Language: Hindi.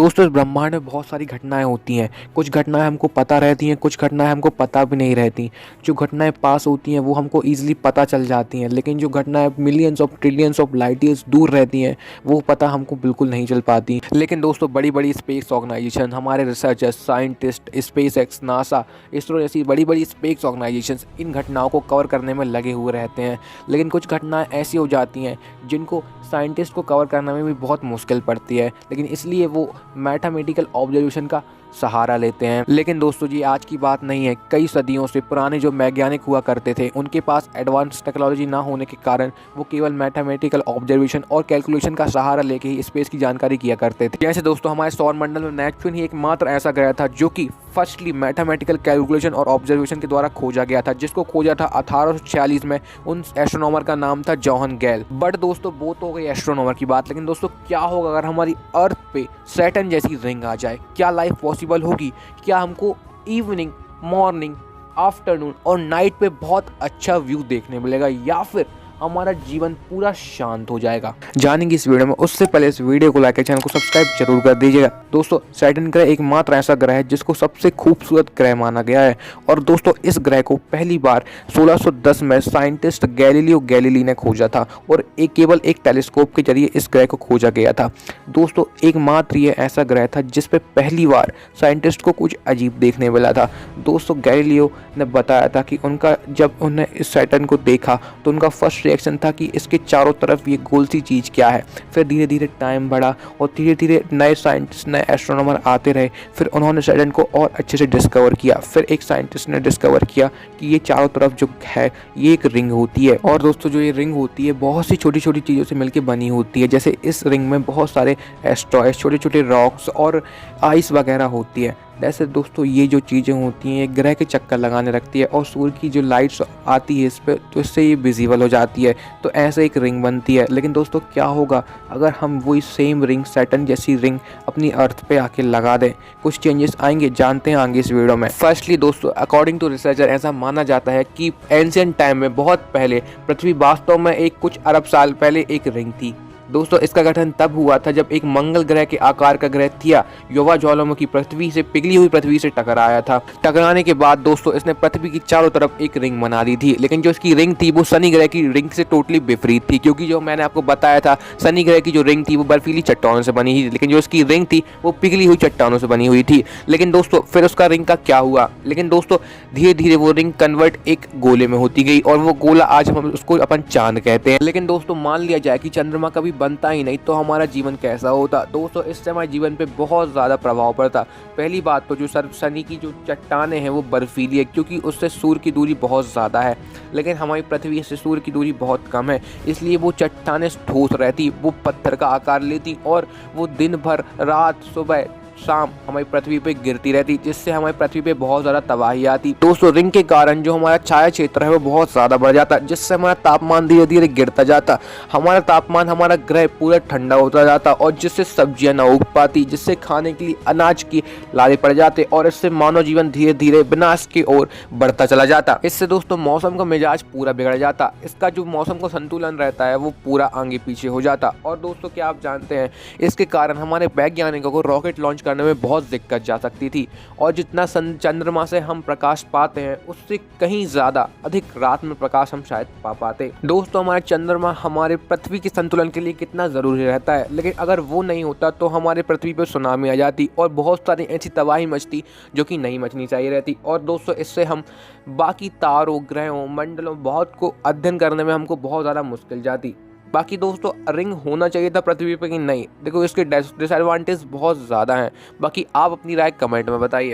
दोस्तों इस ब्रह्मांड में बहुत सारी घटनाएं होती हैं। कुछ घटनाएं हमको पता रहती हैं, कुछ घटनाएं हमको पता भी नहीं रहती। जो घटनाएं पास होती हैं वो हमको ईजिली पता चल जाती हैं, लेकिन जो घटनाएं millions of trillions of light years दूर रहती हैं वो पता हमको बिल्कुल नहीं चल पाती। लेकिन दोस्तों बड़ी बड़ी स्पेस ऑर्गेनाइजेशन, हमारे researchers, scientist, space x, NASA, ISRO जैसी बड़ी बड़ी स्पेस ऑर्गेनाइजेशन इन घटनाओं को कवर करने में लगे हुए रहते हैं। लेकिन कुछ घटनाएँ ऐसी हो जाती हैं जिनको साइंटिस्ट को कवर करने में भी बहुत मुश्किल पड़ती है, लेकिन इसलिए वो मैथमेटिकल ऑब्जर्वेशन का सहारा लेते हैं। लेकिन दोस्तों जी आज की बात नहीं है। कई सदियों से पुराने जो वैज्ञानिक हुआ करते थे उनके पास एडवांस टेक्नोलॉजी ना होने के कारण वो केवल मैथमेटिकल ऑब्जर्वेशन और कैलकुलेशन का सहारा लेके ही स्पेस की जानकारी किया करते थे। जैसे दोस्तों हमारे सौर मंडल में नेपच्यून ही एकमात्र ऐसा ग्रह था जो कि फर्स्टली मैथमेटिकल कैलकुलेशन और ऑब्जर्वेशन के द्वारा खोजा गया था, जिसको खोजा था 1846 में। उन एस्ट्रोनॉमर का नाम था जॉन गैल। बट दोस्तों वो तो हो गई एस्ट्रोनॉमर की बात, लेकिन दोस्तों क्या होगा अगर हमारी अर्थ पे सैटर्न जैसी रिंग आ जाए? क्या लाइफ पॉसिबल होगी? क्या हमको इवनिंग, मॉर्निंग, आफ्टरनून और नाइट पे बहुत अच्छा व्यू देखने मिलेगा, या फिर हमारा जीवन पूरा शांत हो जाएगा? जानेंगे इस वीडियो में। उससे पहले इस वीडियो को लाइक और चैनल को सब्सक्राइब जरूर कर दीजिएगा। दोस्तों सैटर्न ग्रह एकमात्र ऐसा ग्रह है जिसको सबसे खूबसूरत ग्रह माना गया है, और दोस्तों इस ग्रह को पहली बार 1610 में साइंटिस्ट गैलीलियो गैलीली ने खोजा था, और केवल एक टेलीस्कोप के जरिए इस ग्रह को खोजा गया था। दोस्तों एकमात्र ये ऐसा ग्रह था जिस पे पहली बार साइंटिस्ट को कुछ अजीब देखने मिला था। दोस्तों गैलीलियो ने बताया था कि उनका जब उन्हें इस सैटर्न को देखा तो उनका फर्स्ट रिएक्शन था कि इसके चारों तरफ ये गोल सी चीज़ क्या है। फिर धीरे धीरे टाइम बढ़ा और धीरे धीरे नए साइंटिस्ट, नए एस्ट्रोनॉमर आते रहे। फिर उन्होंने सैटर्न को और अच्छे से डिस्कवर किया। फिर एक साइंटिस्ट ने डिस्कवर किया कि ये चारों तरफ जो है ये एक रिंग होती है, और दोस्तों जो ये रिंग होती है बहुत सी छोटी छोटी चीज़ों से मिलकर बनी होती है। जैसे इस रिंग में बहुत सारे एस्ट्रॉयड, छोटे छोटे रॉक्स और आइस वगैरह होती है। वैसे दोस्तों ये जो चीज़ें होती हैं ये ग्रह के चक्कर लगाने रखती है, और सूर्य की जो लाइट्स आती है इस पर तो इससे ये विजिबल हो जाती है, तो ऐसे एक रिंग बनती है। लेकिन दोस्तों क्या होगा अगर हम वही सेम रिंग, सैटर्न जैसी रिंग अपनी अर्थ पे आके लगा दें? कुछ चेंजेस आएंगे, जानते हैं आगे इस वीडियो में। फर्स्टली दोस्तों अकॉर्डिंग टू रिसर्चर ऐसा माना जाता है कि एंशिएंट टाइम में बहुत पहले पृथ्वी वास्तव में एक कुछ अरब साल पहले एक रिंग थी। दोस्तों इसका गठन तब हुआ था जब एक मंगल ग्रह के आकार का ग्रह थिया युवा ज्वालामुखी पृथ्वी से, पिघली हुई पृथ्वी से टकराया था। टकराने के बाद दोस्तों इसने पृथ्वी की चारों तरफ एक रिंग बना दी थी, लेकिन जो इसकी रिंग थी वो शनि ग्रह की रिंग से टोटली विपरीत थी, क्योंकि जो मैंने आपको बताया था शनि ग्रह की जो रिंग थी वो बर्फीली चट्टानों से बनी थी, लेकिन जो इसकी रिंग थी वो पिघली हुई चट्टानों से बनी हुई थी। लेकिन दोस्तों फिर उसका रिंग का क्या हुआ? लेकिन दोस्तों धीरे धीरे वो रिंग कन्वर्ट एक गोले में होती गई, और वो गोला आज हम उसको अपन चांद कहते हैं। लेकिन दोस्तों मान लिया जाए कि चंद्रमा कभी बनता ही नहीं तो हमारा जीवन कैसा होता? दोस्तों इससे हमारे जीवन पे बहुत ज़्यादा प्रभाव पड़ता। पहली बात तो जो शनि की जो चट्टानें हैं वो बर्फीली है, क्योंकि उससे सूर्य की दूरी बहुत ज़्यादा है, लेकिन हमारी पृथ्वी से सूर्य की दूरी बहुत कम है, इसलिए वो चट्टानें ठोस रहती, वो पत्थर का आकार लेती, और वो दिन भर, रात, सुबह, शाम हमारी पृथ्वी पे गिरती रहती, जिससे हमारी पृथ्वी पे बहुत ज़्यादा तबाही आती। दोस्तों रिंग के कारण जो हमारा छाया क्षेत्र है वो बहुत ज़्यादा बढ़ जाता, जिससे हमारा तापमान धीरे धीरे गिरता जाता। हमारा तापमान, हमारा ग्रह पूरा ठंडा होता जाता, और जिससे सब्जियां ना उग पाती, जिससे खाने के लिए अनाज की लाले पड़ जाते, और इससे मानव जीवन धीरे धीरे विनाश की ओर बढ़ता चला जाता। इससे दोस्तों मौसम का मिजाज पूरा बिगड़ जाता। इसका जो मौसम का संतुलन रहता है वो पूरा आगे पीछे हो जाता। और दोस्तों क्या आप जानते हैं इसके कारण हमारे वैज्ञानिकों को रॉकेट लॉन्च करने में बहुत दिक्कत जा सकती थी, और जितना चंद्रमा से हम प्रकाश पाते हैं उससे कहीं ज्यादा अधिक रात में प्रकाश हम शायद पा पाते। दोस्तों हमारा चंद्रमा हमारे पृथ्वी के संतुलन के लिए कितना जरूरी रहता है, लेकिन अगर वो नहीं होता तो हमारे पृथ्वी पर सुनामी आ जाती और बहुत सारी ऐसी तबाही मचती जो कि नहीं मचनी चाहिए रहती। और दोस्तों इससे हम बाकी तारों, ग्रहों, मंडलों बहुत को अध्ययन करने में हमको बहुत ज़्यादा मुश्किल जाती। बाकी दोस्तों रिंग होना चाहिए था पृथ्वी पे कि नहीं? देखो इसके डिसएडवांटेज बहुत ज़्यादा हैं। बाकी आप अपनी राय कमेंट में बताइए।